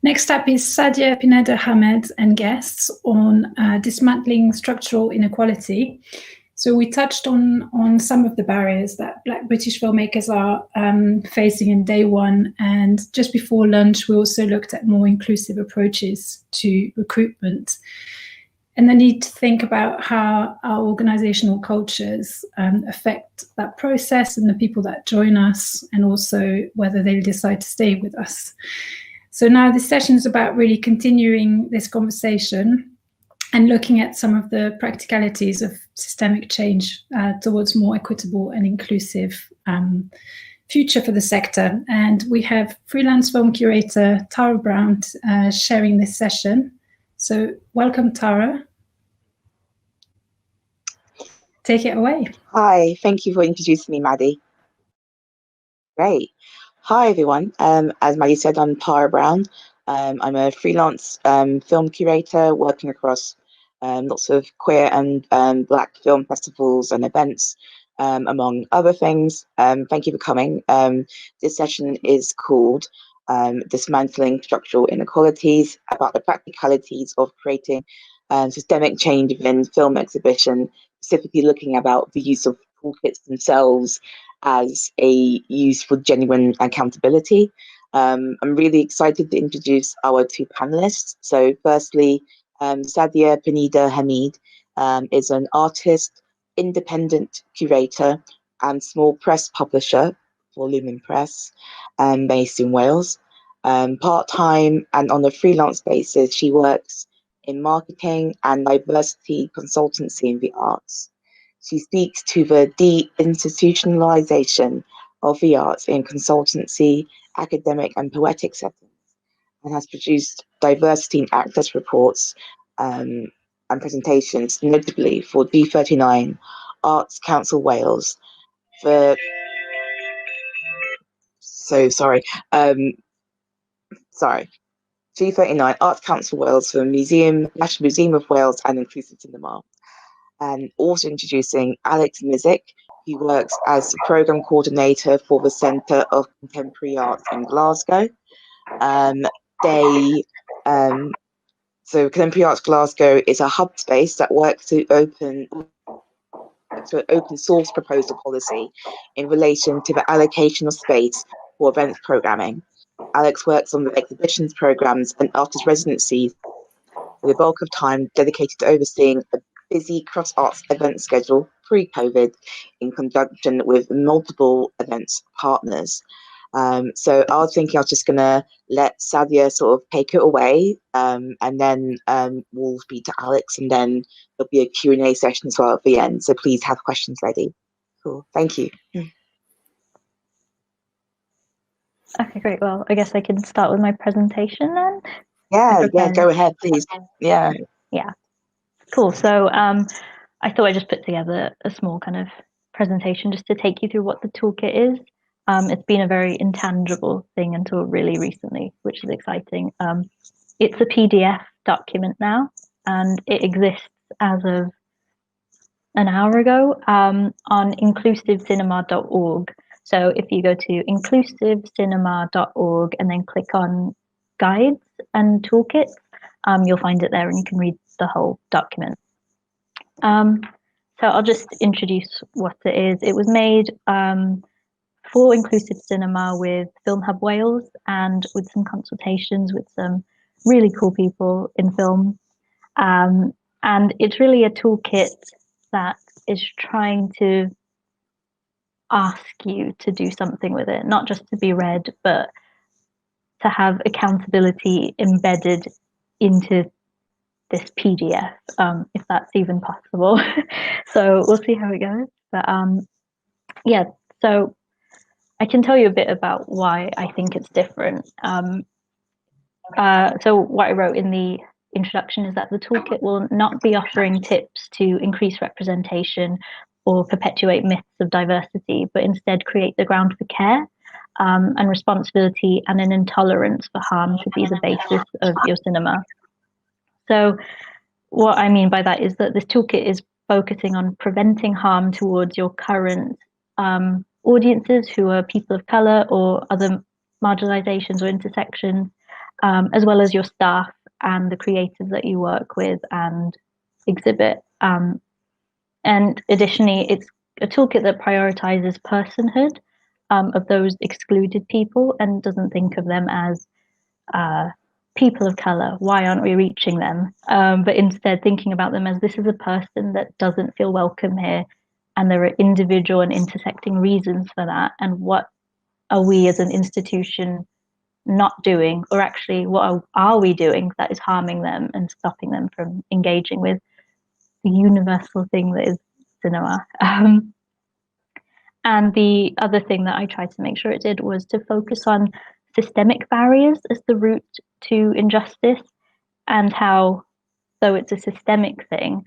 Next up is Sadia Pineda Hameed and guests on dismantling structural inequality. So we touched on some of the barriers that Black British filmmakers are facing in day one. And just before lunch, we also looked at more inclusive approaches to recruitment and the need to think about how our organizational cultures affect that process and the people that join us, and also whether they'll decide to stay with us. So now this session is about really continuing this conversation and looking at some of the practicalities of systemic change towards more equitable and inclusive future for the sector. And we have freelance film curator Tara Brown sharing this session. So welcome, Tara. Take it away. Hi, thank you for introducing me, Maddie. Great. Hi, everyone. As Maddie said, I'm Tara Brown. I'm a freelance film curator working across lots of queer and Black film festivals and events, among other things. Thank you for coming. This session is called Dismantling Structural Inequalities, about the practicalities of creating systemic change within film exhibition, specifically looking about the use of toolkits themselves as a use for genuine accountability. I'm really excited to introduce our two panelists. So firstly, Sadia Pineda Hameed is an artist, independent curator and small press publisher for Lumen Press, based in Wales. Part-time and on a freelance basis, she works in marketing and diversity consultancy in the arts. She speaks to the deinstitutionalization of the arts in consultancy, academic and poetic settings, and has produced diversity and access reports and presentations, notably for D39, Arts Council Wales, G39 Arts Council Wales for National Museum of Wales and Inclusive Cinema. And also introducing Alex Mizwick, who works as Programme Coordinator for the Centre of Contemporary Arts in Glasgow. So Contemporary Arts Glasgow is a hub space that works to open source proposal policy in relation to the allocation of space for events programming. Alex works on the exhibitions programs and artist residencies with the bulk of time dedicated to overseeing a busy cross-arts event schedule pre-COVID in conjunction with multiple events partners. So I was thinking I was just going to let Sadia sort of take it away, and then we'll speak to Alex, and then there'll be a Q&A session as well at the end. So please have questions ready. Cool, thank you. Okay, great. Well, I guess I can start with my presentation then. Yeah, go ahead, please. Yeah. Cool. So I thought I'd just put together a small kind of presentation just to take you through what the toolkit is. It's been a very intangible thing until really recently, which is exciting. It's a PDF document now, and it exists as of an hour ago on inclusivecinema.org. So if you go to inclusivecinema.org and then click on guides and toolkits, you'll find it there and you can read the whole document. So I'll just introduce what it is. It was made for Inclusive Cinema with Film Hub Wales and with some consultations with some really cool people in film. And it's really a toolkit that is trying to ask you to do something with it, not just to be read, but to have accountability embedded into this PDF, if that's even possible. So we'll see how it goes. But yeah, so I can tell you a bit about why I think it's different. So what I wrote in the introduction is that the toolkit will not be offering tips to increase representation or perpetuate myths of diversity, but instead create the ground for care and responsibility and an intolerance for harm to be the basis of your cinema. So what I mean by that is that this toolkit is focusing on preventing harm towards your current audiences who are people of color or other marginalizations or intersections, as well as your staff and the creatives that you work with and exhibit. And additionally, it's a toolkit that prioritizes personhood of those excluded people and doesn't think of them as people of color. Why aren't we reaching them? But instead thinking about them as this is a person that doesn't feel welcome here, and there are individual and intersecting reasons for that. And what are we as an institution not doing, or actually what are we doing that is harming them and stopping them from engaging with the universal thing that is cinema? And the other thing that I tried to make sure it did was to focus on systemic barriers as the route to injustice, and how, though it's a systemic thing,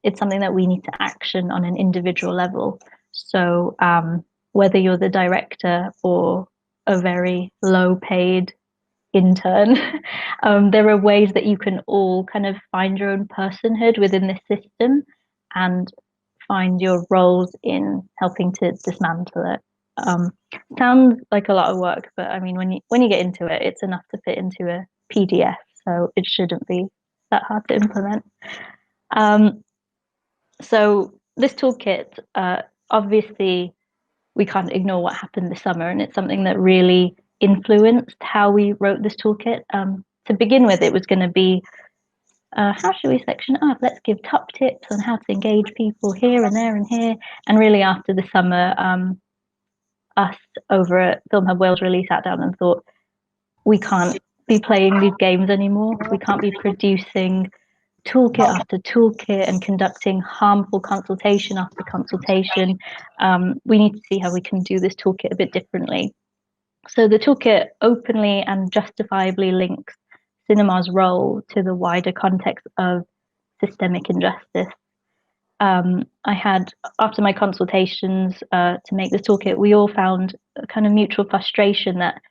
it's something that we need to action on an individual level. So whether you're the director or a very low paid intern, there are ways that you can all kind of find your own personhood within this system and find your roles in helping to dismantle it. Sounds like a lot of work, but I mean, when you get into it, it's enough to fit into a PDF, so it shouldn't be that hard to implement. So this toolkit, obviously, we can't ignore what happened this summer, and it's something that really influenced how we wrote this toolkit. To begin with, it was going to be, how should we section it up? Let's give top tips on how to engage people here and there and here. And really after the summer, us over at Film Hub Wales really sat down and thought, we can't be playing these games anymore. We can't be producing toolkit after toolkit and conducting harmful consultation after consultation. We need to see how we can do this toolkit a bit differently. So the toolkit openly and justifiably links cinema's role to the wider context of systemic injustice. I had, after my consultations to make this toolkit, we all found a kind of mutual frustration that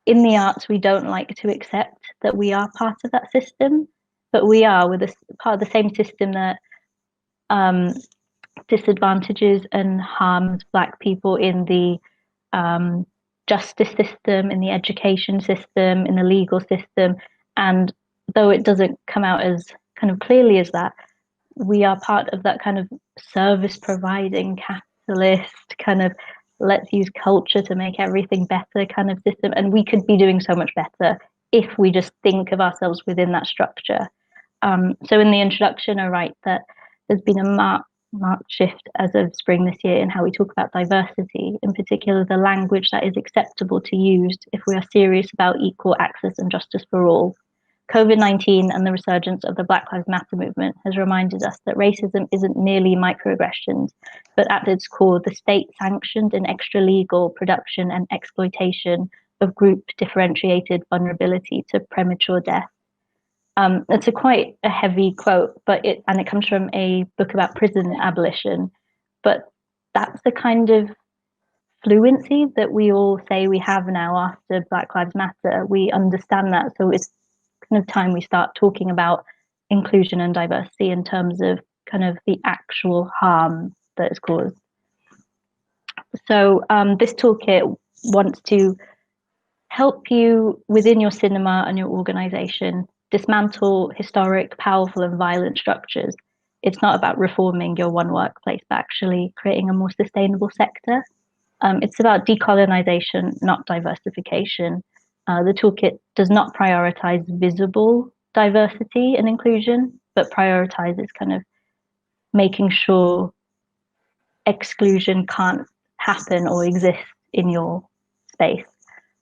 in the arts, we don't like to accept that we are part of that system, but we are. We're part of the same system that disadvantages and harms Black people in the justice system, in the education system, in the legal system. And though it doesn't come out as kind of clearly as that, we are part of that kind of service providing capitalist kind of let's use culture to make everything better kind of system. And we could be doing so much better if we just think of ourselves within that structure. So in the introduction, I write that there's been a marked shift as of spring this year in how we talk about diversity, in particular the language that is acceptable to use if we are serious about equal access and justice for all. COVID-19 and the resurgence of the Black Lives Matter movement has reminded us that racism isn't merely microaggressions, but at its core, the state-sanctioned and extra-legal production and exploitation of group-differentiated vulnerability to premature death. It's quite a heavy quote, but it comes from a book about prison abolition. But that's the kind of fluency that we all say we have now after Black Lives Matter. We understand that, so it's kind of time we start talking about inclusion and diversity in terms of kind of the actual harm that is caused. So this toolkit wants to help you within your cinema and your organization dismantle historic, powerful and violent structures. It's not about reforming your one workplace, but actually creating a more sustainable sector. It's about decolonization, not diversification. The toolkit does not prioritize visible diversity and inclusion, but prioritizes kind of making sure exclusion can't happen or exist in your space.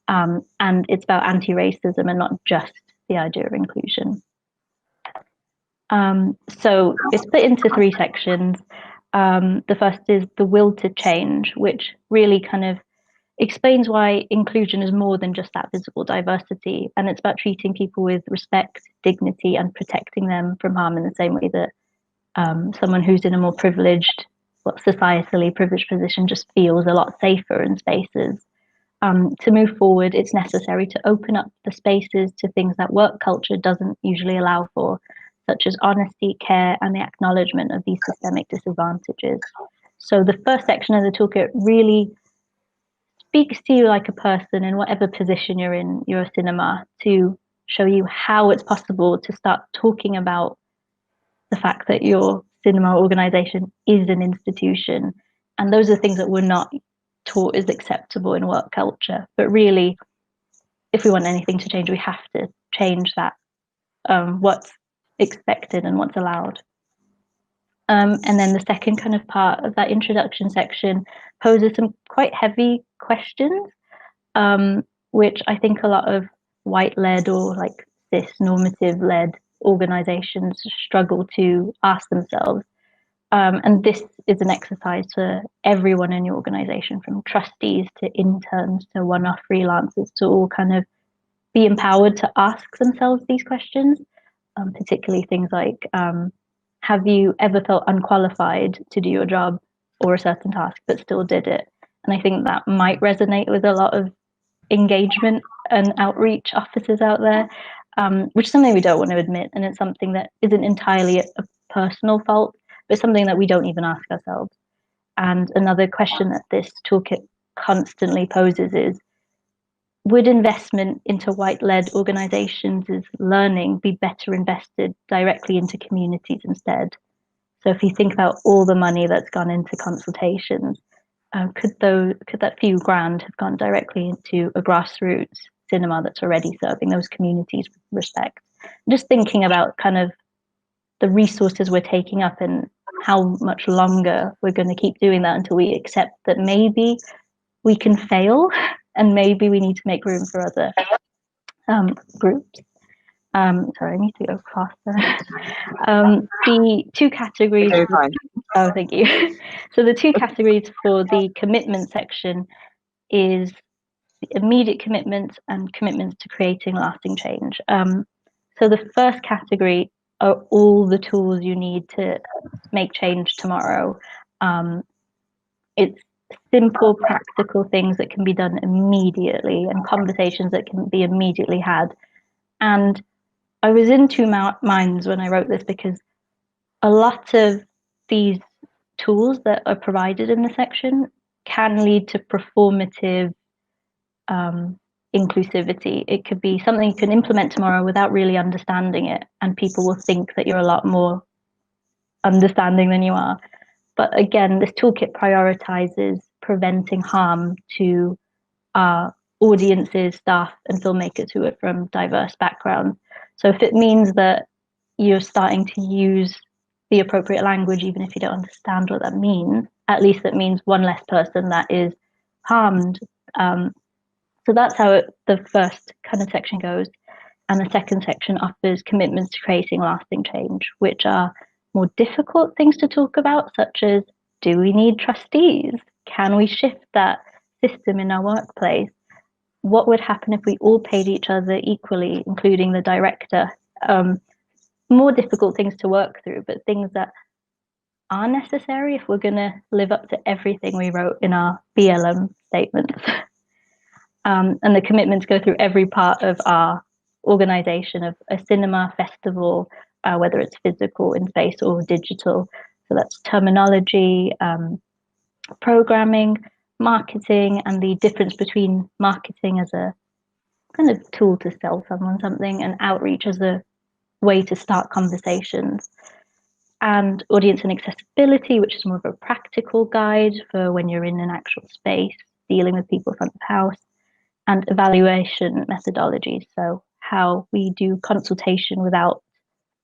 And it's about anti-racism and not just the idea of inclusion. So it's split into three sections. The first is the will to change, which really kind of explains why inclusion is more than just that visible diversity. And it's about treating people with respect, dignity, and protecting them from harm in the same way that someone who's in a more privileged, societally privileged position just feels a lot safer in spaces. To move forward, it's necessary to open up the spaces to things that work culture doesn't usually allow for, such as honesty, care, and the acknowledgement of these systemic disadvantages. So the first section of the toolkit really speaks to you like a person in whatever position you're in your cinema, to show you how it's possible to start talking about the fact that your cinema organization is an institution. And those are things that we're not taught is acceptable in work culture. But really, if we want anything to change, we have to change that, what's expected and what's allowed. And then the second kind of part of that introduction section poses some quite heavy questions, which I think a lot of white-led or like cis normative-led organizations struggle to ask themselves. And this is an exercise for everyone in your organization, from trustees to interns to one-off freelancers, to all kind of be empowered to ask themselves these questions, particularly things like, have you ever felt unqualified to do your job or a certain task but still did it? And I think that might resonate with a lot of engagement and outreach officers out there, which is something we don't want to admit, and it's something that isn't entirely a personal fault, but something that we don't even ask ourselves. And another question that this toolkit constantly poses is, would investment into white-led organizations' learning be better invested directly into communities instead? So if you think about all the money that's gone into consultations, could that few grand have gone directly into a grassroots cinema that's already serving those communities with respect? Just thinking about kind of the resources we're taking up and how much longer we're going to keep doing that until we accept that maybe we can fail and maybe we need to make room for other groups. Sorry, I need to go faster. The two categories. Oh, thank you. So the two categories for the commitment section is the immediate commitments and commitments to creating lasting change. So the first category are all the tools you need to make change tomorrow. It's simple, practical things that can be done immediately and conversations that can be immediately had. And I was in two minds when I wrote this, because a lot of these tools that are provided in the section can lead to performative inclusivity. It could be something you can implement tomorrow without really understanding it, and people will think that you're a lot more understanding than you are. But again, this toolkit prioritizes preventing harm to our audiences, staff, and filmmakers who are from diverse backgrounds. So if it means that you're starting to use the appropriate language, even if you don't understand what that means, at least that means one less person that is harmed. So that's how the first kind of section goes. And the second section offers commitments to creating lasting change, which are more difficult things to talk about, such as, do we need trustees? Can we shift that system in our workplace? What would happen if we all paid each other equally, including the director? More difficult things to work through, but things that are necessary if we're going to live up to everything we wrote in our BLM statements. And the commitments go through every part of our organization, of a cinema festival, whether it's physical, in face, or digital. So that's terminology, programming, marketing, and the difference between marketing as a kind of tool to sell someone something and outreach as a way to start conversations. And audience and accessibility, which is more of a practical guide for when you're in an actual space, dealing with people front of house, and evaluation methodologies. So how we do consultation without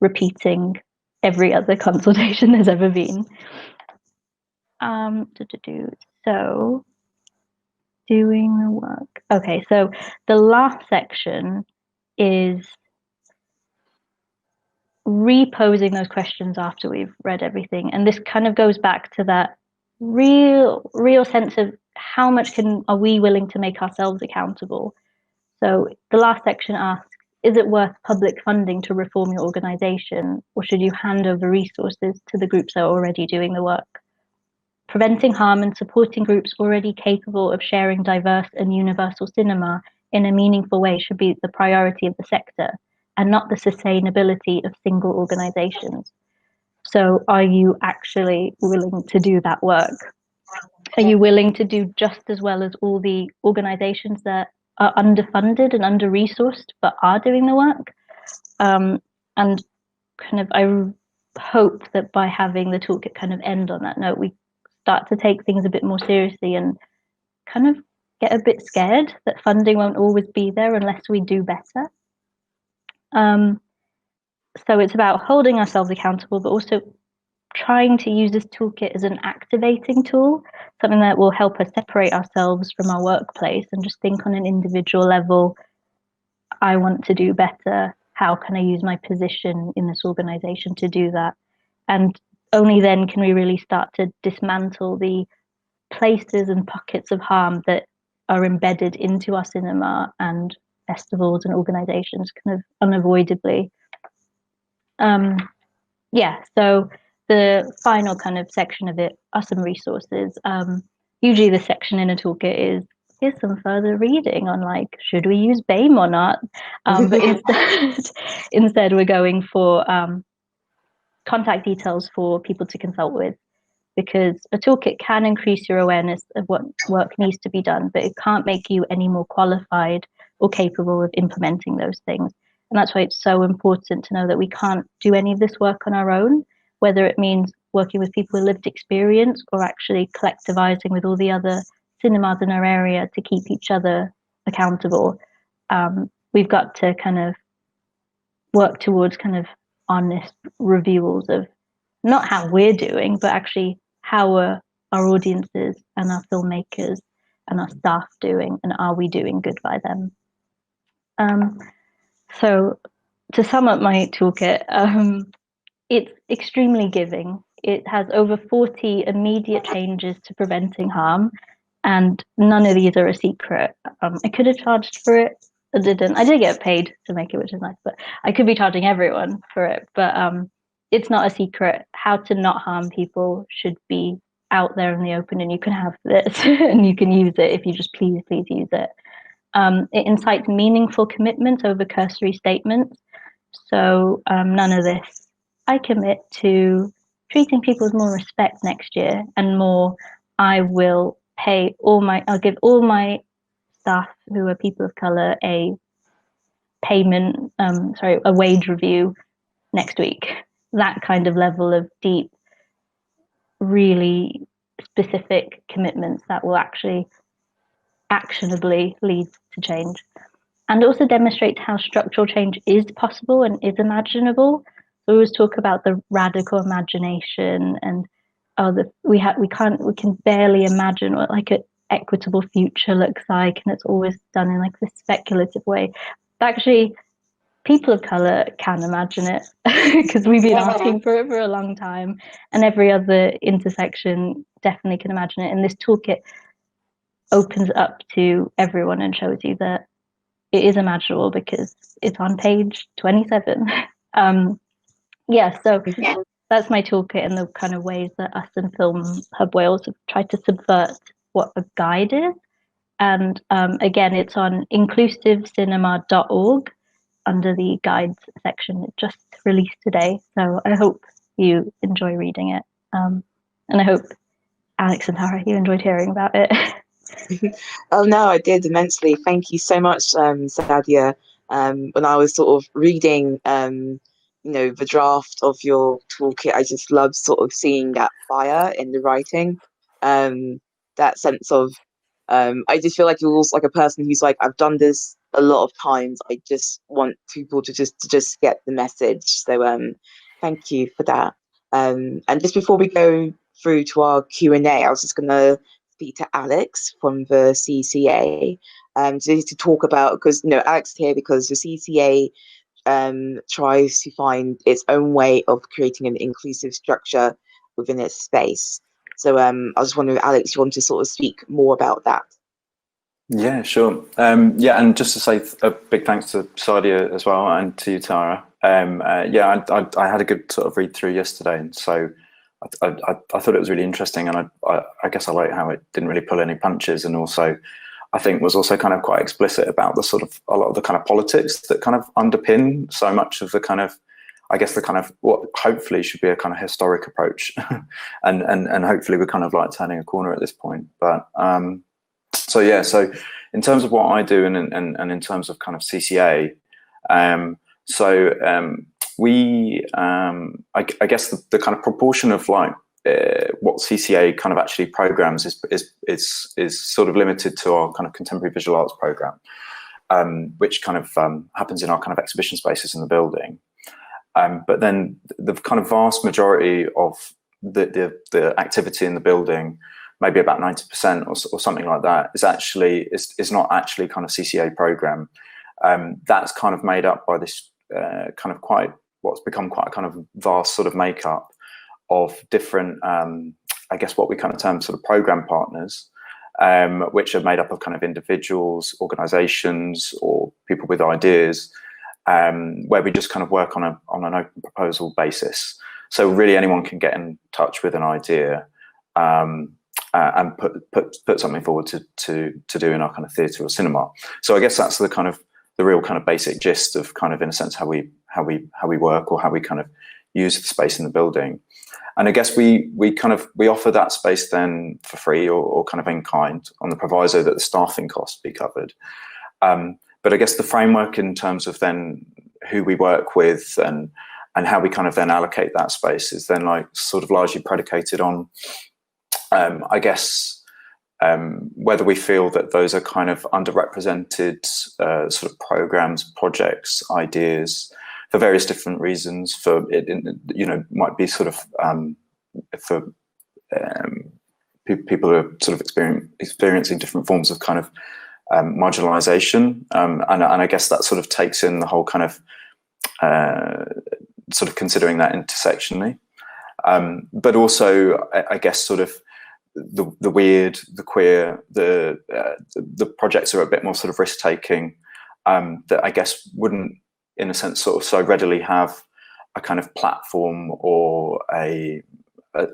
repeating every other consultation there's ever been. So doing the work. Okay, so the last section is reposing those questions after we've read everything. And this kind of goes back to that real sense of how much are we willing to make ourselves accountable. So the last section asks, is it worth public funding to reform your organization, or should you hand over resources to the groups that are already doing the work? Preventing harm and supporting groups already capable of sharing diverse and universal cinema in a meaningful way should be the priority of the sector, and not the sustainability of single organizations. So are you actually willing to do that work? Are you willing to do just as well as all the organizations that are underfunded and under-resourced but are doing the work? And kind of, I hope that by having the toolkit kind of end on that note, we start to take things a bit more seriously and kind of get a bit scared that funding won't always be there unless we do better. So it's about holding ourselves accountable, but also trying to use this toolkit as an activating tool, something that will help us separate ourselves from our workplace and just think on an individual level, I want to do better. How can I use my position in this organization to do that? And only then can we really start to dismantle the places and pockets of harm that are embedded into our cinema and festivals and organizations kind of unavoidably. Yeah, so the final kind of section of it are some resources. Usually the section in a toolkit is, here's some further reading on like, should we use BAME or not? But instead we're going for contact details for people to consult with, because a toolkit can increase your awareness of what work needs to be done, but it can't make you any more qualified or capable of implementing those things. And that's why it's so important to know that we can't do any of this work on our own, whether it means working with people with lived experience or actually collectivizing with all the other cinemas in our area to keep each other accountable. We've got to kind of work towards kind of honest reviewals of not how we're doing, but actually how are our audiences and our filmmakers and our staff doing, and are we doing good by them? So to sum up my toolkit, it's extremely giving. It has over 40 immediate changes to preventing harm, and none of these are a secret. I could have charged for it. I didn't. I did get paid to make it, which is nice, but I could be charging everyone for it. But it's not a secret. How to not harm people should be out there in the open, and you can have this and you can use it if you just please use it. It incites meaningful commitment over cursory statements. So none of this, I commit to treating people with more respect next year and more, I will pay I'll give all my staff who are people of colour a payment, a wage review next week. That kind of level of deep, really specific commitments that will actually actionably lead to change, and also demonstrate how structural change is possible and is imaginable. So we always talk about the radical imagination and we can barely imagine what like an equitable future looks like, and it's always done in like this speculative way. But actually, people of colour can imagine it because we've been asking for it for a long time, and every other intersection definitely can imagine it. And this toolkit opens up to everyone and shows you that it is imaginable because it's on page 27. Yeah, so that's my toolkit and the kind of ways that us and Film Hub Wales have tried to subvert what a guide is. And again, it's on inclusivecinema.org under the guides section. It just released today, so I hope you enjoy reading it. And I hope, Alex and Tara, you enjoyed hearing about it. Oh no, I did immensely. Thank you so much, Sadia. When I was sort of reading, the draft of your toolkit, I just loved sort of seeing that fire in the writing. That sense of, I just feel like you're also like a person who's like, I've done this a lot of times. I just want people to just get the message. So thank you for that. And just before we go through to our Q&A, I was just gonna speak to Alex from the CCA to talk about, because Alex is here because the CCA tries to find its own way of creating an inclusive structure within its space. So I was wondering, Alex, you want to sort of speak more about that? Yeah, sure. And just to say a big thanks to Sadia as well, and to you, Tara. I had a good sort of read through yesterday, and so I thought it was really interesting, and I guess I like how it didn't really pull any punches, and also I think was also kind of quite explicit about the sort of a lot of the kind of politics that kind of underpin so much of the kind of I guess the kind of what hopefully should be a kind of historic approach, and hopefully we're kind of like turning a corner at this point. But so yeah, so in terms of what I do and in terms of kind of CCA, I guess the kind of proportion of like what CCA kind of actually programs is sort of limited to our kind of contemporary visual arts program, which kind of happens in our kind of exhibition spaces in the building. But then the kind of vast majority of the activity in the building, maybe about 90% or something like that, is not actually kind of CCA program. That's kind of made up by this kind of what's become quite a kind of vast sort of makeup of different, I guess what we kind of term sort of program partners, which are made up of kind of individuals, organizations, or people with ideas, where we just kind of work on an open proposal basis. So really anyone can get in touch with an idea and put something forward to do in our kind of theatre or cinema. So I guess that's the real kind of basic gist of kind of, in a sense, how we work, or how we kind of use the space in the building. And I guess we offer that space then for free or kind of in kind, on the proviso that the staffing costs be covered. But I guess the framework in terms of then who we work with and how we kind of then allocate that space is then like sort of largely predicated on, I guess, whether we feel that those are kind of underrepresented sort of programs, projects, ideas, for various different reasons. For it, might be sort of for people who are sort of experiencing different forms of kind of marginalization, and I guess that sort of takes in the whole kind of sort of considering that intersectionally, but also I guess sort of the weird, the queer, the projects are a bit more sort of risk taking, that I guess wouldn't, in a sense, sort of so readily have a kind of platform or a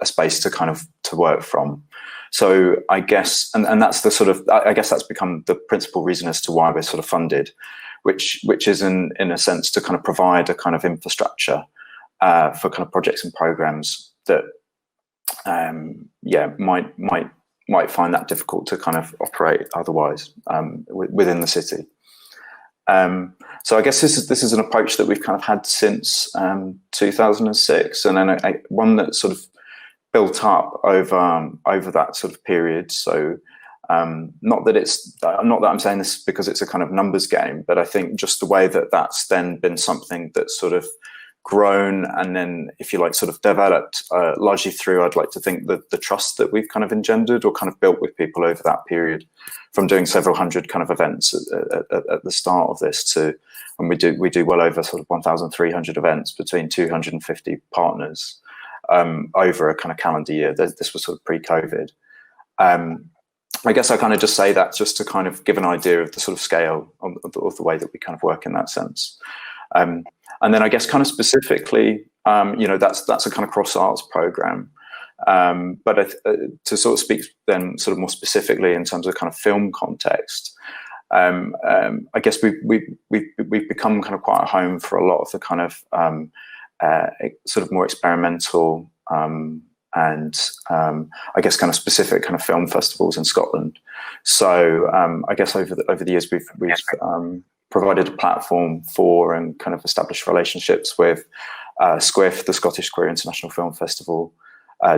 space to kind of to work from. So I guess, and that's the sort of, I guess that's become the principal reason as to why we're sort of funded, which is in a sense to kind of provide a kind of infrastructure for kind of projects and programs that might find that difficult to kind of operate otherwise within the city. So I guess this is an approach that we've kind of had since 2006, and then one that sort of built up over that sort of period. So not that I'm saying this because it's a kind of numbers game, but I think just the way that that's then been something that's sort of grown and then, if you like, sort of developed largely through, I'd like to think, the trust that we've kind of engendered or kind of built with people over that period, from doing several hundred kind of events at the start of this to when we do well over sort of 1,300 events between 250 partners over a kind of calendar year. This was sort of pre-COVID. I guess I kind of just say that just to kind of give an idea of the sort of scale of the way that we kind of work in that sense. And then I guess kind of specifically, that's a kind of cross arts program. But to sort of speak then sort of more specifically in terms of kind of film context, I guess we've become kind of quite a home for a lot of the kind of sort of more experimental and I guess kind of specific kind of film festivals in Scotland. So I guess over the years we've provided a platform for and kind of established relationships with SQUIF, the Scottish Queer International Film Festival,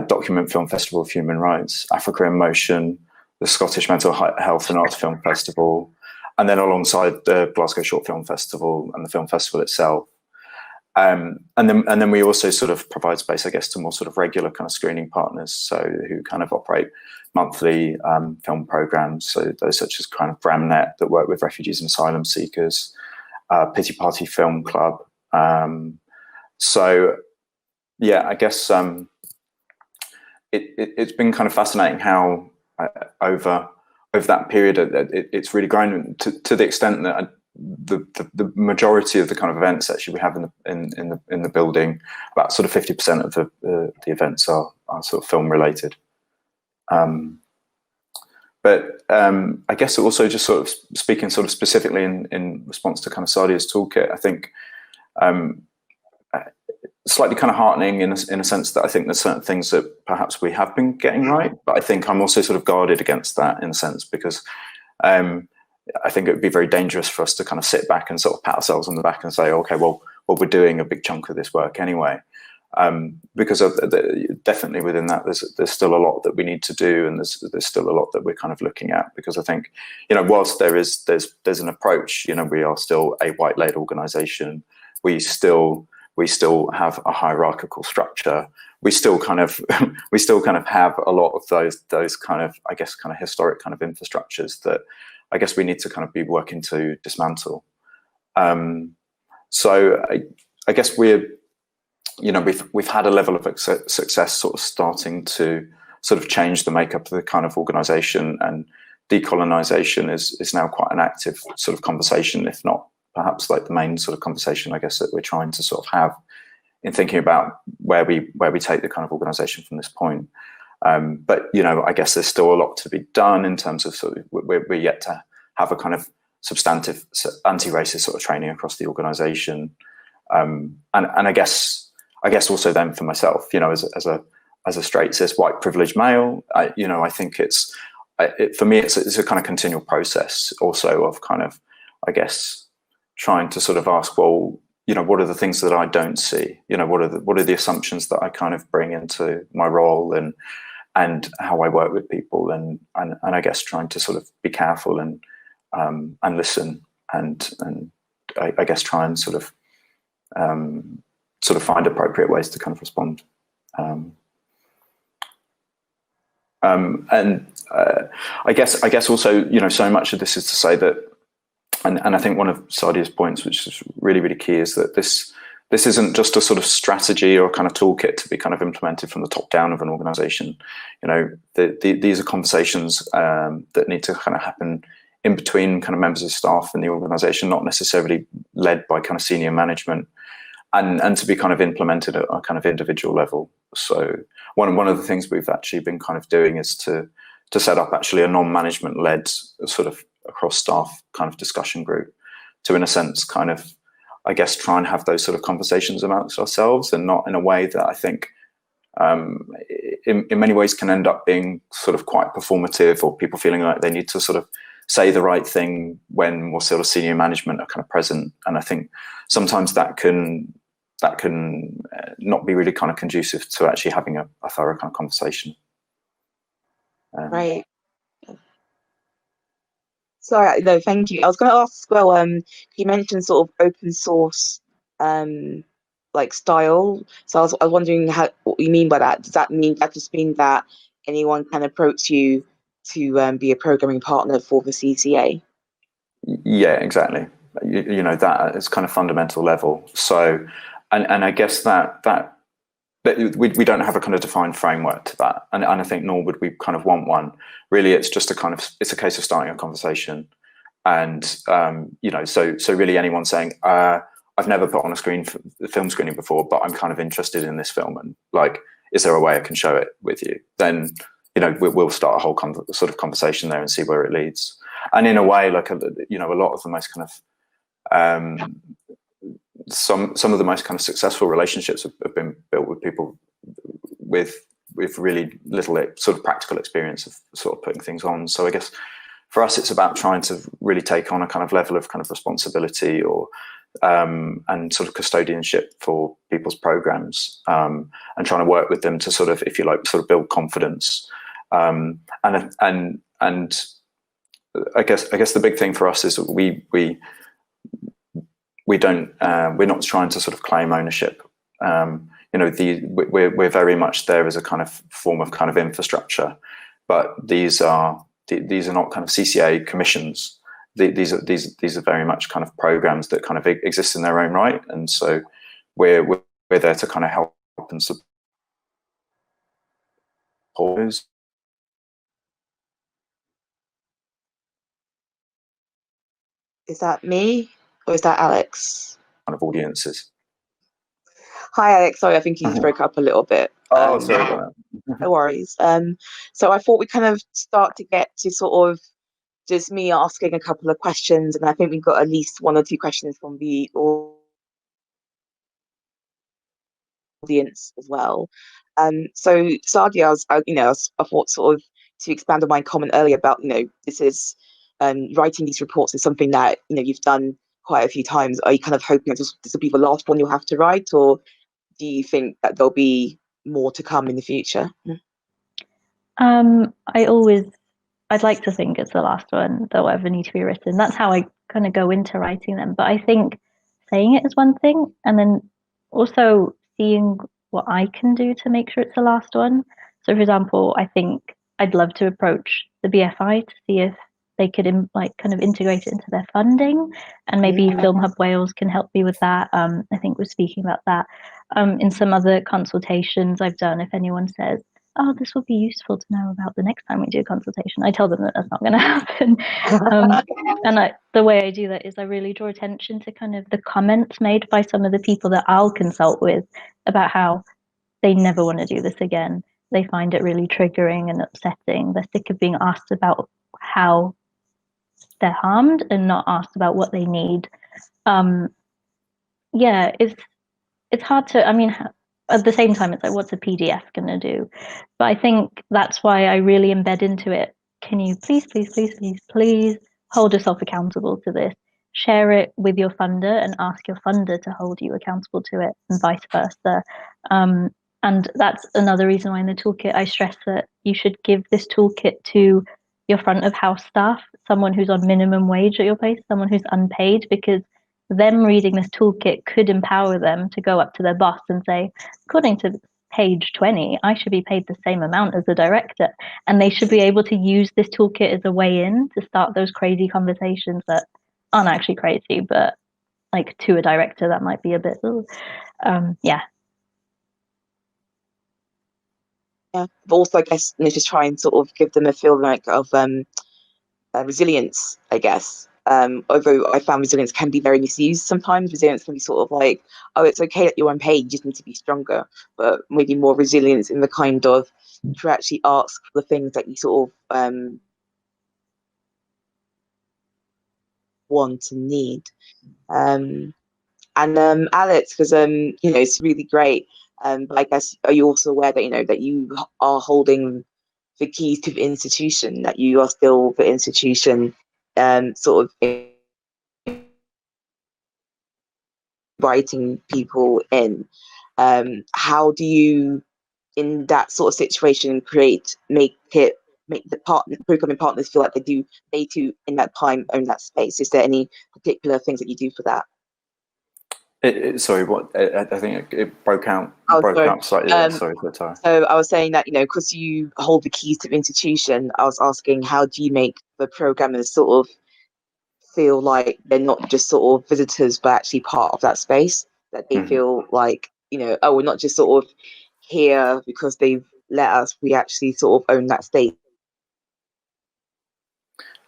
Document Film Festival of Human Rights, Africa in Motion, the Scottish Mental Health and Arts Film Festival, and then alongside the Glasgow Short Film Festival and the film festival itself. And then we also sort of provide space, I guess, to more sort of regular kind of screening partners, so who kind of operate monthly film programs. So those such as kind of Bramnet that work with refugees and asylum seekers, Pity Party Film Club. So yeah, I guess it's been kind of fascinating how over that period it's really grown to the extent that the majority of the kind of events actually we have in the building, about sort of 50% of the events are sort of film related. But I guess also just sort of speaking sort of specifically in response to kind of Sadia's toolkit, I think slightly kind of heartening in a sense that I think there's certain things that perhaps we have been getting right, but I think I'm also sort of guarded against that in a sense, because I think it would be very dangerous for us to kind of sit back and sort of pat ourselves on the back and say, okay, well, we're doing a big chunk of this work anyway. Because definitely within that, there's still a lot that we need to do, and there's still a lot that we're kind of looking at. Because I think, whilst there's an approach, we are still a white-led organisation. We still have a hierarchical structure. We still kind of have a lot of those kind of, I guess, kind of historic kind of infrastructures that I guess we need to kind of be working to dismantle. So I guess we've had a level of success sort of starting to sort of change the makeup of the kind of organisation, and decolonisation is now quite an active sort of conversation, if not perhaps like the main sort of conversation, I guess, that we're trying to sort of have in thinking about where we take the kind of organisation from this point. But I guess there's still a lot to be done in terms of sort of we're yet to have a kind of substantive anti-racist sort of training across the organisation, and I guess also then for myself, as a straight cis white privileged male, I think for me it's a kind of continual process also of kind of, I guess, trying to sort of ask, well, what are the things that I don't see? What are the assumptions that I kind of bring into my role and how I work with people, and I guess trying to sort of be careful and listen and I guess try and sort of find appropriate ways to kind of respond. And I guess also, so much of this is to say that, and I think one of Sadia's points, which is really, really key, is that this isn't just a sort of strategy or kind of toolkit to be kind of implemented from the top down of an organization. These are conversations that need to kind of happen in between kind of members of staff in the organization, not necessarily led by kind of senior management, and to be kind of implemented at a kind of individual level. So one of the things we've actually been kind of doing is to set up actually a non-management led sort of across staff kind of discussion group to, in a sense, kind of, I guess, try and have those sort of conversations amongst ourselves, and not in a way that I think in many ways can end up being sort of quite performative, or people feeling like they need to sort of say the right thing when more sort of senior management are kind of present. And I think sometimes that can not be really kind of conducive to actually having a thorough kind of conversation. Right. Sorry, no, thank you. I was going to ask as well, you mentioned sort of open source like style. So I was wondering what you mean by that. Does that just mean that anyone can approach you to be a programming partner for the CCA? Yeah, exactly. That is kind of fundamental level. So, and I guess that we don't have a kind of defined framework to that, and I think nor would we kind of want one. Really, it's just it's a case of starting a conversation, and so really anyone saying, I've never put on a film screening before, but I'm kind of interested in this film, and like, is there a way I can show it with you? Then we'll start a whole sort of conversation there and see where it leads. And in a way, like a lot of the most kind of some of the most kind of successful relationships have been built with people with really little sort of practical experience of sort of putting things on. So I guess for us, it's about trying to really take on a kind of level of kind of responsibility or and sort of custodianship for people's programs, and trying to work with them to sort of, if you like, sort of build confidence. And I guess the big thing for us is that we're not trying to sort of claim ownership. We're very much there as a kind of form of kind of infrastructure, but these are not kind of CCA commissions. These are very much kind of programs that kind of exist in their own right, and so we're there to kind of help and support. Is that me or is that Alex? Kind of audiences. Hi, Alex. Sorry, I think you broke up a little bit. Oh, sorry about that. No worries. So I thought we kind of start to get to sort of just me asking a couple of questions, and I think we've got at least one or two questions from the audience as well. So Sadia, I thought sort of to expand on my comment earlier about, this is writing these reports is something that, you've done quite a few times. Are you kind of hoping that this will be the last one you'll have to write, or do you think that there'll be more to come in the future? I'd like to think it's the last one that will ever need to be written. That's how I kind of go into writing them. But I think saying it is one thing, and then also seeing what I can do to make sure it's the last one. So, for example, I think I'd love to approach the BFI to see if they could kind of integrate it into their funding, and maybe Film Hub Wales can help me with that. I think we're speaking about that in some other consultations I've done. If anyone says, oh, this would be useful to know about the next time we do a consultation, I tell them that that's not going to happen. The way I do that is I really draw attention to kind of the comments made by some of the people that I'll consult with about how they never want to do this again. They find it really triggering and upsetting. They're sick of being asked about how they're harmed and not asked about what they need. It's hard to, at the same time, it's like, what's a PDF going to do? But I think that's why I really embed into it. Can you please hold yourself accountable to this? Share it with your funder and ask your funder to hold you accountable to it, and vice versa. And that's another reason why in the toolkit I stress that you should give this toolkit to your front of house staff, someone who's on minimum wage at your place, someone who's unpaid, because them reading this toolkit could empower them to go up to their boss and say, according to page 20, I should be paid the same amount as the director. And they should be able to use this toolkit as a way in to start those crazy conversations that aren't actually crazy, but like to a director, that might be a bit, yeah. Yeah, but also I guess just try and sort of give them a feel like of resilience, I guess. Although I found resilience can be very misused sometimes. Resilience can be sort of like, oh, it's okay that you're unpaid, you just need to be stronger. But maybe more resilience in the kind of to actually ask for the things that you sort of want and need. And Alex, because it's really great. But I guess, are you also aware that that you are holding the keys to the institution, that you are still the institution, sort of inviting people in? How do you, in that sort of situation, make the programming partners feel like they too in that time own that space? Is there any particular things that you do for that? Sorry, what? I think it broke out slightly. Sorry, Tara. So I was saying that, because you hold the keys to the institution, I was asking, how do you make the programmers sort of feel like they're not just sort of visitors, but actually part of that space, that they feel like, oh, we're not just sort of here because they've let us, we actually sort of own that state.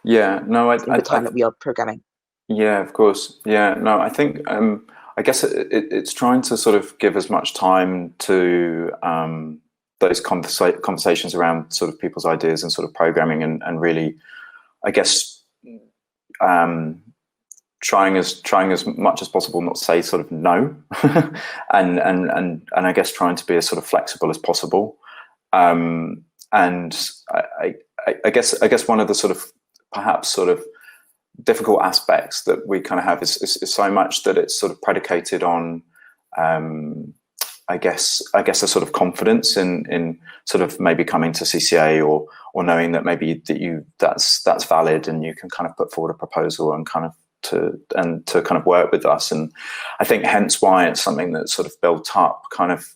Yeah, no, in the time that we are programming. Yeah, of course. Yeah, no, I think I guess it's trying to sort of give as much time to those conversations around sort of people's ideas and sort of programming, and really, I guess, trying as much as possible not to say sort of no, and I guess trying to be as sort of flexible as possible. And I guess one of the sort of perhaps sort of difficult aspects that we kind of have is so much that it's sort of predicated on I guess a sort of confidence in sort of maybe coming to CCA or knowing that maybe that's valid, and you can kind of put forward a proposal and kind of to kind of work with us. And I think hence why it's something that's sort of built up kind of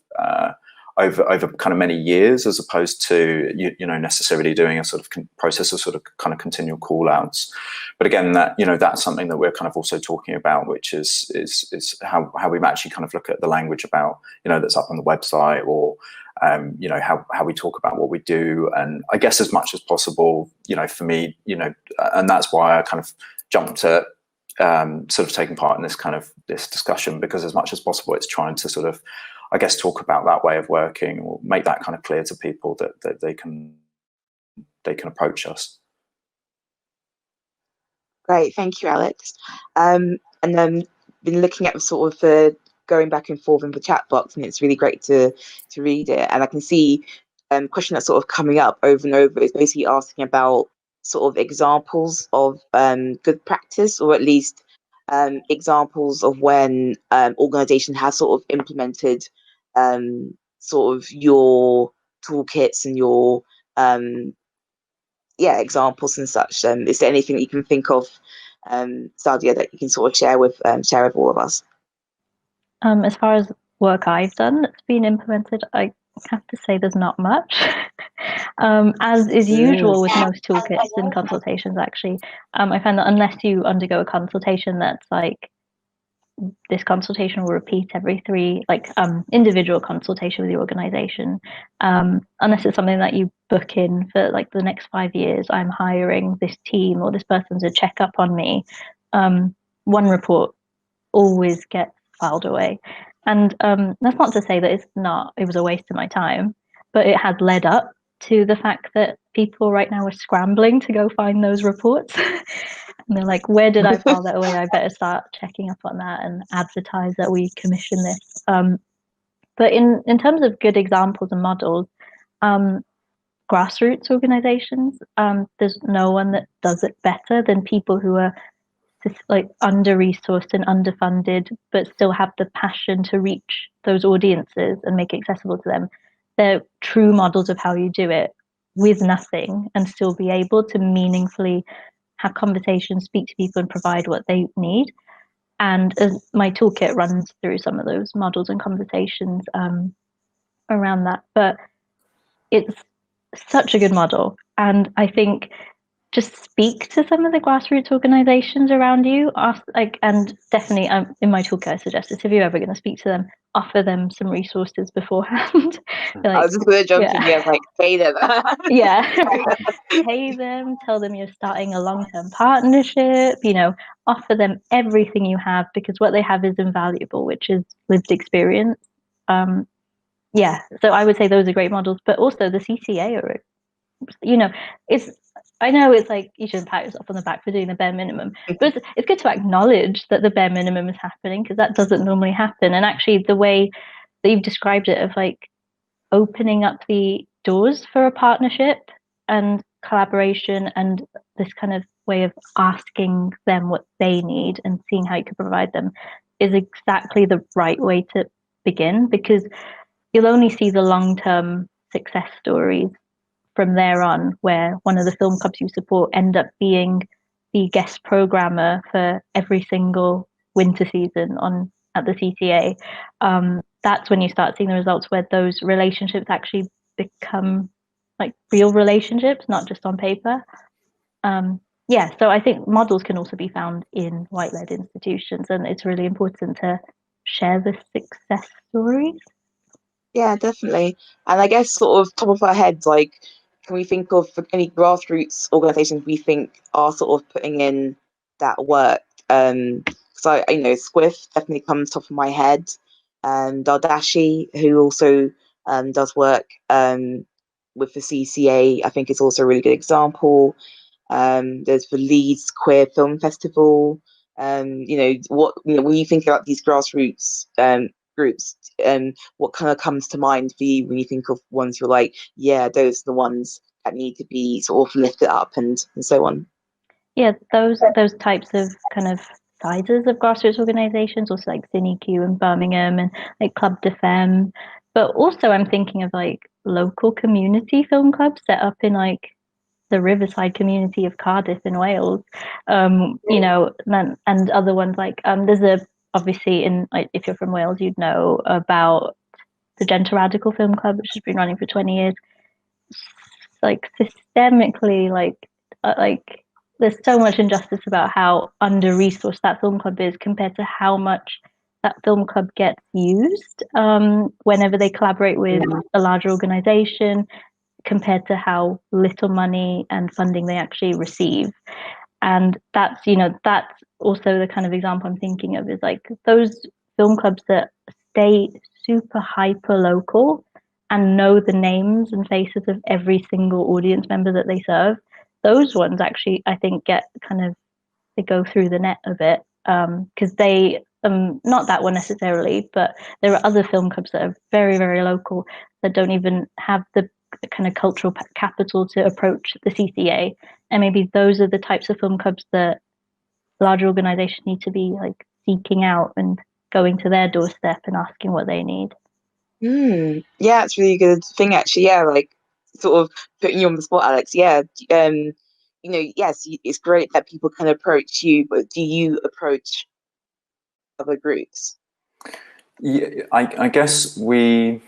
over kind of many years, as opposed to necessarily doing a sort of process of sort of kind of continual call outs. But again, that that's something that we're kind of also talking about, which is how we actually kind of look at the language about that's up on the website, or how we talk about what we do. And I guess as much as possible, for me, and that's why I kind of jumped at sort of taking part in this discussion, because as much as possible it's trying to sort of, I guess, talk about that way of working, or make that kind of clear to people that they can approach us. Great, thank you, Alex. And then been looking at sort of the going back and forth in the chat box, and it's really great to read it. And I can see question that's sort of coming up over and over is basically asking about sort of examples of good practice, or at least examples of when organization has sort of implemented sort of your toolkits and your examples and such. Is there anything that you can think of, Sadia, that you can sort of share with all of us? As far as work I've done that's been implemented, I have to say there's not much. As is usual with most toolkits and consultations, actually, I find that unless you undergo a consultation that's like, this consultation will repeat every individual consultation with the organization, unless it's something that you book in for like the next 5 years, I'm hiring this team or this person to check up on me, one report always gets filed away. And that's not to say that it was a waste of my time, but it has led up to the fact that people right now are scrambling to go find those reports. And they're like, where did I file that away? I better start checking up on that and advertise that we commission this. But in terms of good examples and models, grassroots organizations, there's no one that does it better than people who are like under-resourced and underfunded, but still have the passion to reach those audiences and make it accessible to them. They're true models of how you do it with nothing and still be able to meaningfully have conversations, speak to people and provide what they need. And as my toolkit runs through some of those models and conversations around that, but it's such a good model. And I think just speak to some of the grassroots organizations around you, and definitely in my toolkit I suggest this, if you're ever going to speak to them, offer them some resources beforehand. I was just going to jump in here, like, pay them. Pay them, tell them you're starting a long-term partnership, offer them everything you have, because what they have is invaluable, which is lived experience. So I would say those are great models, but also the CCA are, I know it's like you shouldn't pat yourself on the back for doing the bare minimum, but it's good to acknowledge that the bare minimum is happening, because that doesn't normally happen. And actually the way that you've described it, of like opening up the doors for a partnership and collaboration, and this kind of way of asking them what they need and seeing how you can provide them, is exactly the right way to begin, because you'll only see the long-term success stories from there on, where one of the film clubs you support end up being the guest programmer for every single winter season at the CTA. That's when you start seeing the results, where those relationships actually become like real relationships, not just on paper. So I think models can also be found in white-led institutions, and it's really important to share the success stories. Yeah, definitely. And I guess sort of top of our heads, like, can we think of any grassroots organizations we think are sort of putting in that work? So Squiff definitely comes top of my head. Dardishi, who also does work with the CCA, I think is also a really good example. There's the Leeds Queer Film Festival. When you think about these grassroots groups, what kind of comes to mind for you when you think of ones you're like, yeah, those are the ones that need to be sort of lifted up and so on? Yeah, those types of kind of sizes of grassroots organizations, also like CineQ in Birmingham and like Club de Femme. But also I'm thinking of like local community film clubs set up in like the Riverside community of Cardiff in Wales, and other ones like there's obviously if you're from Wales, you'd know about the Gentle Radical Film Club, which has been running for 20 years. Like systemically, like there's so much injustice about how under-resourced that film club is compared to how much that film club gets used whenever they collaborate with a larger organization, compared to how little money and funding they actually receive. And that's also the kind of example I'm thinking of, is like those film clubs that stay super hyper local and know the names and faces of every single audience member that they serve. Those ones actually, I think, they go through the net a bit, because they not that one necessarily, but there are other film clubs that are very, very local that don't even have the kind of cultural capital to approach the CCA. And maybe those are the types of film clubs that larger organizations need to be like seeking out and going to their doorstep and asking what they need. Yeah, it's a really good thing actually. Yeah, like sort of putting you on the spot, Alex. Yeah, you know, yes, it's great that people can approach you, but do you approach other groups? Yeah, I guess we,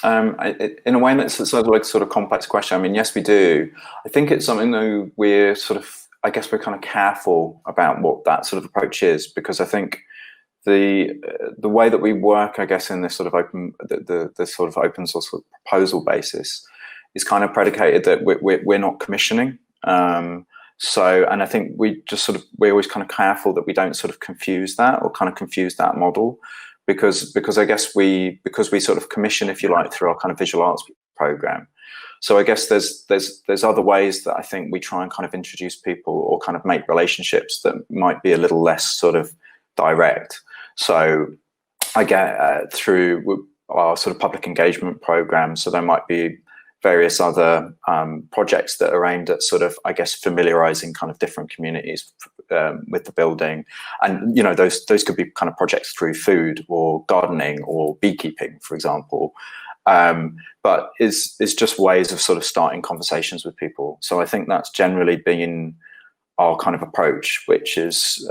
in a way that's sort of like sort of complex question. I mean, yes, we do. I think it's something though we're sort of, I guess we're kind of careful about what that sort of approach is, because I think the way that we work, I guess, in this sort of the sort of open source proposal basis is kind of predicated that we're not commissioning. So, and I think we're always kind of careful that we don't sort of confuse that or kind of confuse that model, because I guess because we sort of commission, if you like, through our kind of visual arts program. So I guess there's other ways that I think we try and kind of introduce people or kind of make relationships that might be a little less sort of direct. So I get through our sort of public engagement program. So there might be various other projects that are aimed at sort of, I guess, familiarizing kind of different communities with the building. And, you know, those could be kind of projects through food or gardening or beekeeping, for example. But it's just ways of sort of starting conversations with people. So I think that's generally been our kind of approach, which is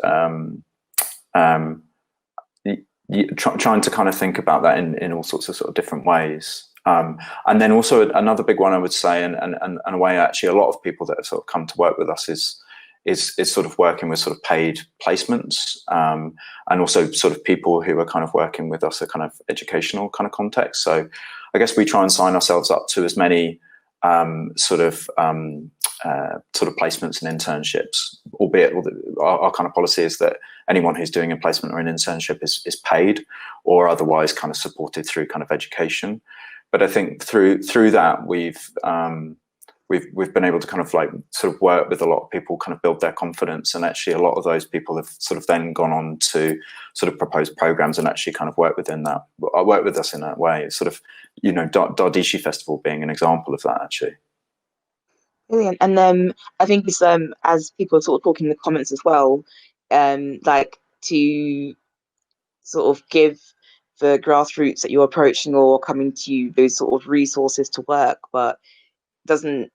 trying to kind of think about that in all sorts of sort of different ways. And then also another big one I would say, and a way actually a lot of people that have sort of come to work with us is sort of working with sort of paid placements, and also sort of people who are kind of working with us a kind of educational kind of context. So I guess we try and sign ourselves up to as many sort of placements and internships, albeit our kind of policy is that anyone who's doing a placement or an internship is paid or otherwise kind of supported through kind of education. But I think through that we've been able to kind of like sort of work with a lot of people, kind of build their confidence, and actually a lot of those people have sort of then gone on to sort of propose programs and actually kind of work with us in that way. Sort of, you know, Dardishi Festival being an example of that actually. Brilliant. And I think it's as people are sort of talking in the comments as well, like to sort of give the grassroots that you're approaching or coming to you those sort of resources to work, but do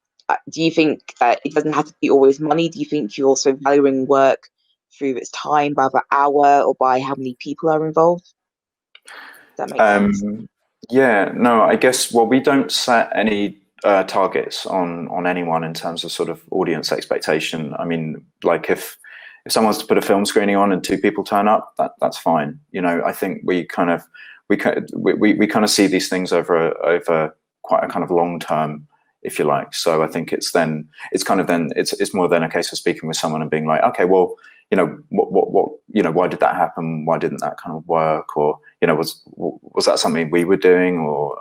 you think it doesn't have to be always money? Do you think you're also valuing work through its time, by the hour, or by how many people are involved? Does that make sense? Yeah, no, I guess, well, we don't set any targets on anyone in terms of sort of audience expectation. I mean, like if someone wants to put a film screening on and 2 people turn up, that's fine. You know, I think we kind of see these things over quite a kind of long term, if you like. So I think it's more than a case of speaking with someone and being like, okay, well, you know, what you know, why did that happen? Why didn't that kind of work? Or, you know, was that something we were doing, or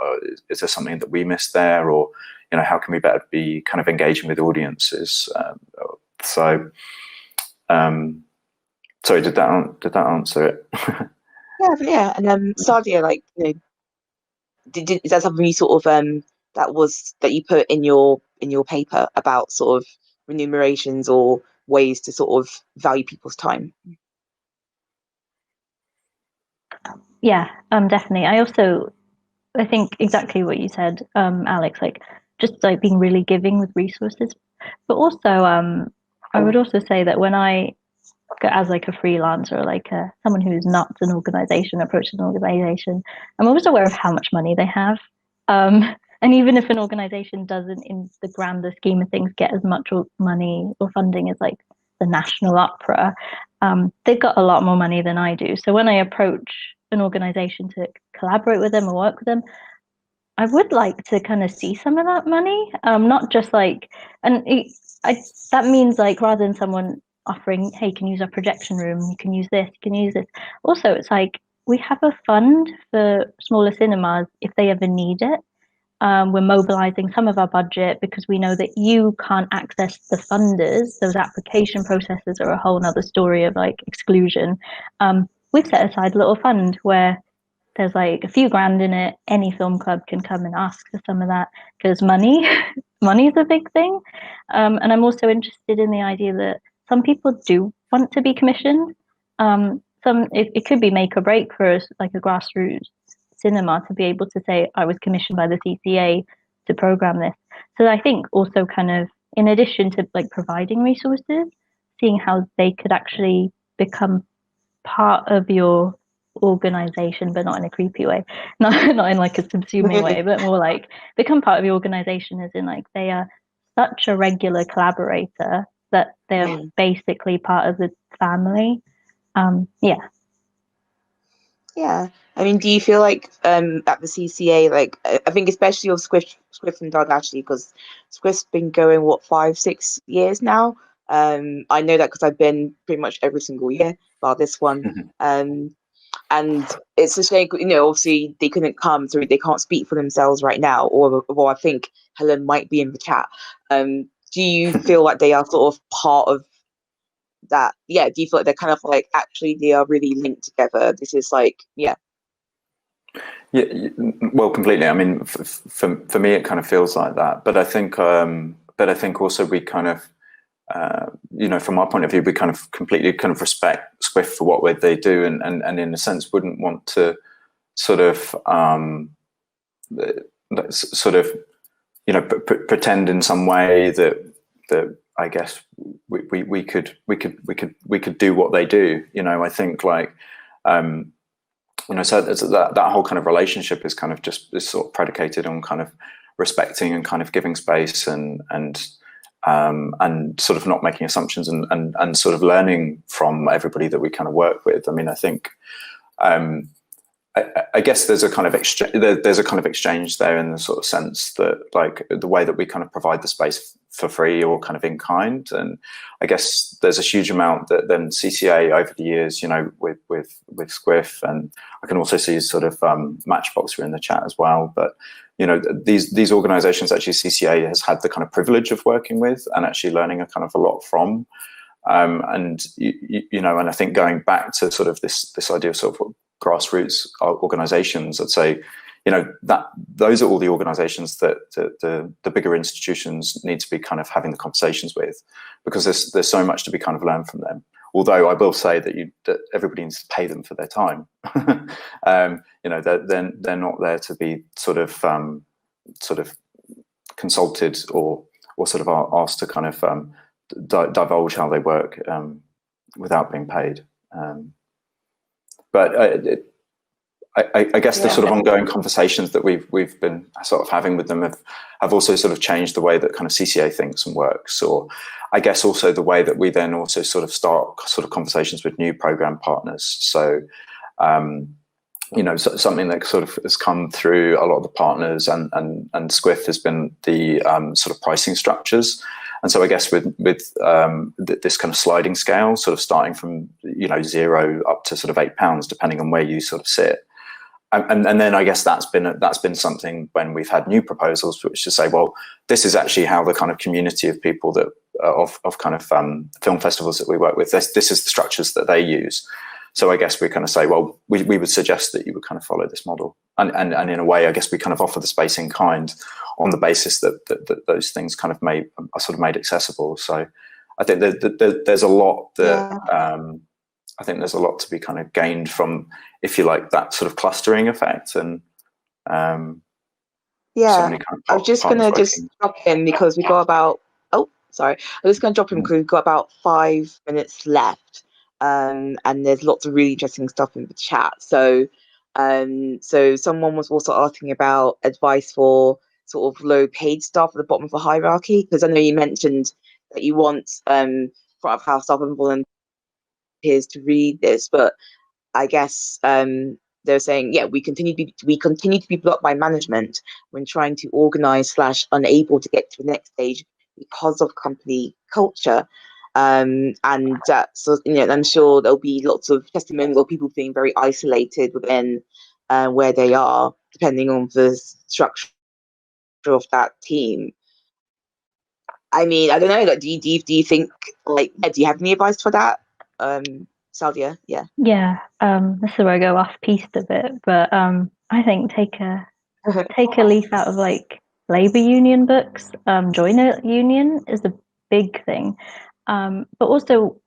is there something that we missed there? Or, you know, how can we better be kind of engaging with audiences? Sorry, did that answer it? Yeah. And Sadia, like, you know, is that something you sort of that you put in your paper about sort of remunerations or ways to sort of value people's time? Yeah, definitely. I think exactly what you said, Alex, like just like being really giving with resources, but also I would also say that when I, as like a freelancer, like someone who's not an organization, approaches an organization, I'm always aware of how much money they have. And even if an organization doesn't, in the grander scheme of things, get as much money or funding as like the National Opera, they've got a lot more money than I do. So when I approach an organization to collaborate with them or work with them, I would like to kind of see some of that money, not just like, that means like rather than someone offering, hey, you can use our projection room, you can use this, you can use this. Also, it's like we have a fund for smaller cinemas if they ever need it. We're mobilizing some of our budget because we know that you can't access the funders. Those application processes are a whole nother story of like exclusion. we've set aside a little fund where there's like a few grand in it. Any film club can come and ask for some of that, because money is a big thing. And I'm also interested in the idea that some people do want to be commissioned. It could be make or break for us, like a grassroots cinema, to be able to say, I was commissioned by the CCA to program this. So I think also kind of, in addition to like providing resources, seeing how they could actually become part of your organization, but not in a creepy way, not in like a subsuming way, but more like become part of your organization, as in like they are such a regular collaborator that they're basically part of the family. Yeah. I mean, do you feel like at the CCA, like I think especially of Squiff and Dardishi, because Squiff's been going 5-6 years now. I know that because I've been pretty much every single year bar this one. And it's a shame, obviously they couldn't come, so they can't speak for themselves right now. Or I think Helen might be in the chat. Do you feel like they are sort of part of that? Yeah. Do you feel like they're kind of like actually they are really linked together? This is like, yeah. Yeah, well, completely. I mean, for me, it kind of feels like that. But I think also we kind of, from our point of view, we kind of completely kind of respect Squiff for what they do, and in a sense wouldn't want to sort of pretend in some way that I guess we could do what they do. I think like so that whole kind of relationship is kind of just is sort of predicated on kind of respecting and kind of giving space and sort of not making assumptions and sort of learning from everybody that we kind of work with. I mean, I think I guess there's a kind of exchange there in the sort of sense that like the way that we kind of provide the space for free or kind of in kind, and I guess there's a huge amount that then CCA over the years, with Squiff, and I can also see sort of Matchbox are in the chat as well, but these organizations actually CCA has had the kind of privilege of working with and actually learning a kind of a lot from, and I think going back to sort of this idea of sort of grassroots organizations, I'd say that those are all the organizations that the bigger institutions need to be kind of having the conversations with, because there's so much to be kind of learned from them. Although I will say that everybody needs to pay them for their time. They're not there to be sort of consulted or sort of asked to kind of divulge how they work without being paid. But I guess the sort of ongoing conversations that we've been sort of having with them have also sort of changed the way that kind of CCA thinks and works, or I guess also the way that we then also sort of start sort of conversations with new program partners. So, something that sort of has come through a lot of the partners and Squiff has been the sort of pricing structures. And so I guess with this kind of sliding scale, sort of starting from, £0 up to sort of £8, depending on where you sort of sit. And then I guess that's been something when we've had new proposals, which to say, well, this is actually how the kind of community of people that of kind of film festivals that we work with, this is the structures that they use. So I guess we kind of say, well, we would suggest that you would kind of follow this model, and in a way, I guess we kind of offer the space in kind on the basis that those things kind of are sort of made accessible. So I think there's a lot that. I think there's a lot to be kind of gained from, if you like, that sort of clustering effect. And I'm just going to just drop in because we got about, I'm just going to drop in because we've got about 5 minutes left. And there's lots of really interesting stuff in the chat. So someone was also asking about advice for sort of low paid staff at the bottom of the hierarchy, because I know you mentioned that you want front of house staff and volunteers to read this, but I guess they're saying, we continue to be blocked by management when trying to organize / unable to get to the next stage because of company culture. And so I'm sure there'll be lots of testimonials of people feeling very isolated within where they are, depending on the structure of that team. I mean, I don't know. Like, do you think, like, do you have any advice for that? Sadia, yeah. Yeah, this is where I go off piste a bit, but I think take a leaf out of like labor union books. Join a union is a big thing, but also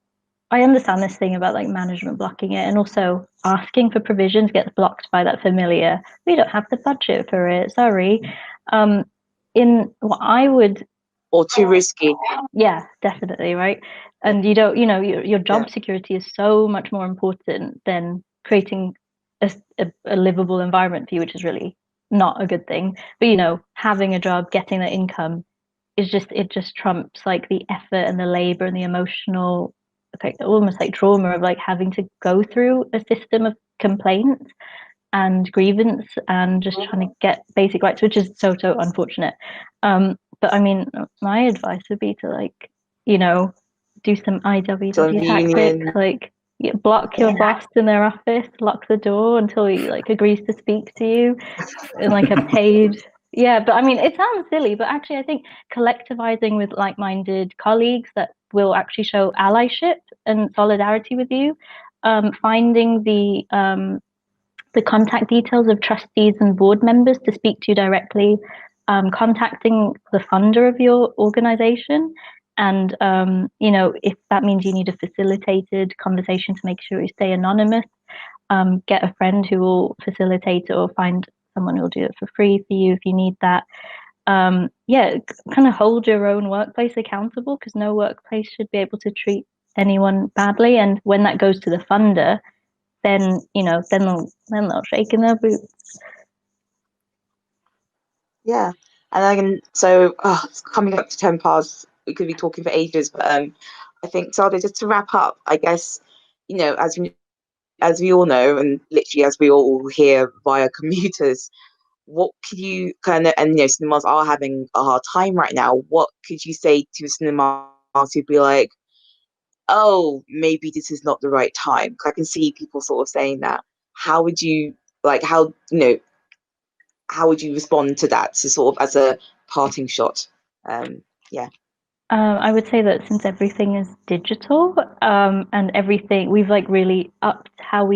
I understand this thing about like management blocking it, and also asking for provisions gets blocked by that familiar. We don't have the budget for it. Sorry. In what I would, or too risky. yeah, definitely, right. And you don't, your job security is so much more important than creating a livable environment for you, which is really not a good thing. But having a job, getting that income is just trumps like the effort and the labor and the emotional, like almost like trauma of like having to go through a system of complaints and grievance and just trying to get basic rights, which is so unfortunate. But I mean, my advice would be to like, do some IWW tactics, like block your boss in their office, lock the door until he like agrees to speak to you in like a paid. Yeah, but I mean, it sounds silly, but actually I think collectivizing with like-minded colleagues that will actually show allyship and solidarity with you, finding the contact details of trustees and board members to speak to directly, contacting the funder of your organization. And, if that means you need a facilitated conversation to make sure you stay anonymous, get a friend who will facilitate it or find someone who will do it for free for you if you need that. Kind of hold your own workplace accountable, because no workplace should be able to treat anyone badly. And when that goes to the funder, then they'll shake in their boots. Yeah, and it's coming up to 10 past. We could be talking for ages, but I think, Sadia, just to wrap up, I guess, as we all know, and literally as we all hear via commuters, what could you cinemas are having a hard time right now. What could you say to cinemas who'd be like, oh, maybe this is not the right time? I can see people sort of saying that. How would you how would you respond to that? So sort of as a parting shot. I would say that since everything is digital, and everything, we've like really upped how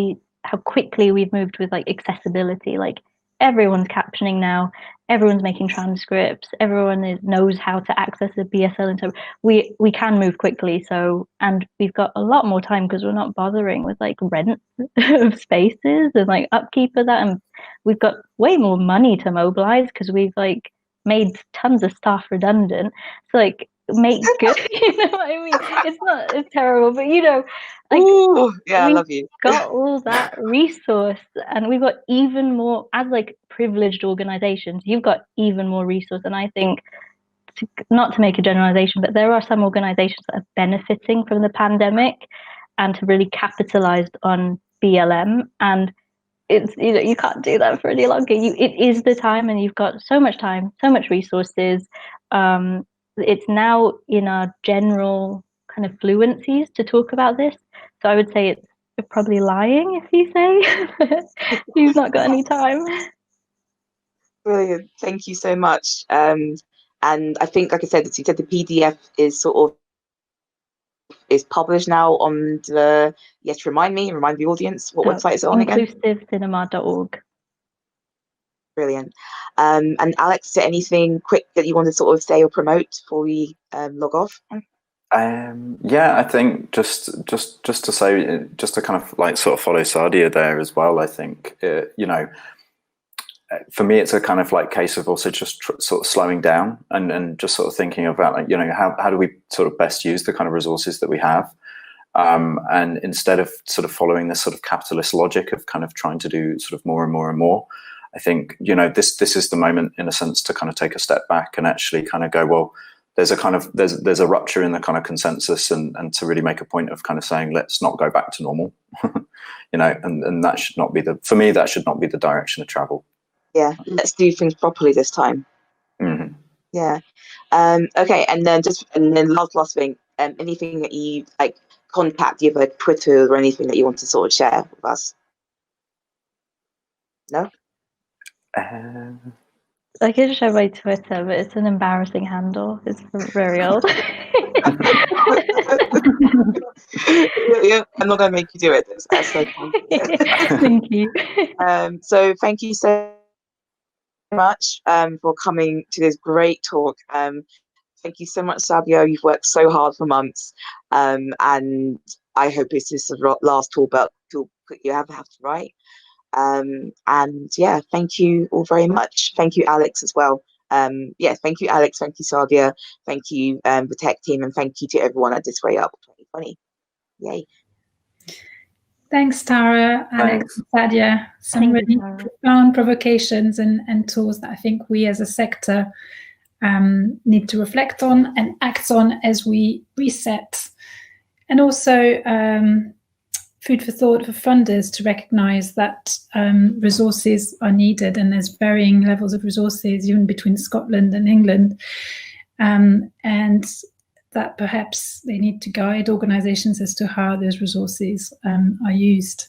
quickly we've moved with like accessibility. Like everyone's captioning now, everyone's making transcripts, everyone knows how to access a BSL, and so we can move quickly. So, and we've got a lot more time because we're not bothering with like rent of spaces and like upkeep of that, and we've got way more money to mobilize because we've like made tons of staff redundant. So like make good, what I mean? It's terrible, but like, ooh, yeah, I love you. Got all that resource, and we've got even more as like privileged organizations. You've got even more resource, and I think, not to make a generalization, but there are some organizations that are benefiting from the pandemic and have really capitalized on BLM, and it's you can't do that for any longer. It is the time, and you've got so much time, so much resources. It's now in our general kind of fluencies to talk about this. So I would say it's probably lying if you say you've not got any time. Brilliant. Thank you so much. And I think, like I said, you said the PDF is published now on the, remind the audience, what website is it on again? Inclusivecinema.org. Brilliant. And Alex, is there anything quick that you want to sort of say or promote before we log off? I think just to say, just to kind of like sort of follow Sadia there as well. I think for me, it's a kind of like case of also just sort of slowing down and just sort of thinking about like how do we sort of best use the kind of resources that we have, and instead of sort of following this sort of capitalist logic of kind of trying to do sort of more and more and more. I think this is the moment, in a sense, to kind of take a step back and actually kind of go, well, there's a rupture in the kind of consensus, and to really make a point of kind of saying, let's not go back to normal, and that should not be for me, that should not be the direction of travel. Yeah, let's do things properly this time. Mm-hmm. Yeah. Okay, and then last thing, anything that you like contact, you have a Twitter or anything that you want to sort of share with us? No? I can share my Twitter, but it's an embarrassing handle. It's very old. I'm not going to make you do it. That's so Thank you. So thank you so much for coming to this great talk. Thank you so much, Sadia. You've worked so hard for months, and I hope it's this last talk you have to write. And yeah, thank you all very much. Thank you, Alex, as well. Thank you, Alex. Thank you, Sadia. Thank you, the tech team, and thank you to everyone at This Way Up 2020. Yay. Thanks, Tara, Alex, Sadia. Some really profound provocations and tools that I think we as a sector need to reflect on and act on as we reset. And also food for thought for funders to recognise that resources are needed, and there's varying levels of resources even between Scotland and England, and that perhaps they need to guide organisations as to how those resources are used.